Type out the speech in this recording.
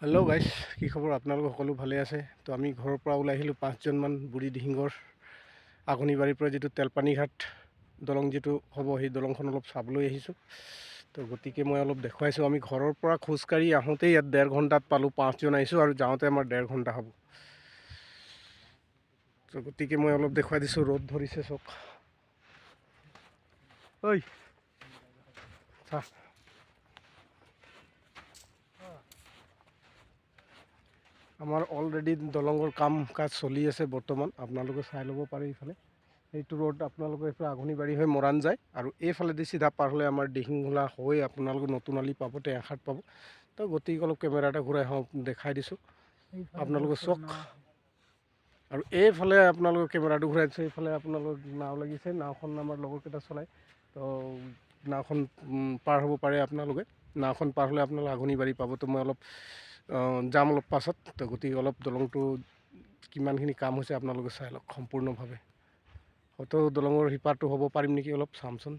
Hello' গাইছ, কি খবৰ? আপোনালোক সকলো ভালে আছে? তো আমি ঘৰৰ পৰা ওলাই আহিলোঁ 5জনমান বুঢ়ী দিহিঙৰ আঘোণিবাৰীৰ পৰা যিটো তেলপানী ঘাট দলং যিটো হ'ব, সেই দলংখন অলপ চাবলৈ আহিছোঁ। তো গতিকে মই অলপ দেখুৱাইছোঁ। আমি ঘৰৰ পৰা খোজকাঢ়ি আহোঁতেই ইয়াত 1.5 ঘণ্টাত পালোঁ। 5জন আহিছোঁ আৰু যাওঁতে আমাৰ 1.5 ঘণ্টা হ'ব। তো গতিকে মই অলপ দেখুৱাই দিছোঁ। ৰ'দ ধৰিছে চব। ঐ চা, আমাৰ অলৰেডি দলঙৰ কাম কাজ চলি আছে বৰ্তমান। আপোনালোকে চাই ল'ব পাৰে ইফালে। এইটো ৰোড আপোনালোকে এইফালে আঘোণিবাৰী হৈ মৰাণ যায়, আৰু এইফালেদি চিধা পাৰ হ'লে আমাৰ দিহিঙোলা হৈ আপোনালোকে নতুন আলি পাব, টেঙাখাট পাব। তো গতিকে অলপ কেমেৰা এটা ঘূৰাই দেখাই দিছোঁ, আপোনালোকে চাওক। আৰু এইফালে আপোনালোকে কেমেৰাটো ঘূৰাই দিছোঁ, এইফালে আপোনালোকৰ নাও লাগিছে। নাওখন আমাৰ লগৰকেইটা চলায়। তো নাওখন পাৰ হ'ব পাৰে আপোনালোকে। নাওখন পাৰ হ'লে আপোনালোকে আঘোণিবাৰী পাব। তো মই অলপ যাম অলপ পাছত। তো গতিকে অলপ দলংটো কিমানখিনি কাম হৈছে আপোনালোকে চাই লওক সম্পূৰ্ণভাৱে। হয়তো দলঙৰ সিপাৰটো হ'ব পাৰিম নেকি, অলপ চামচোন।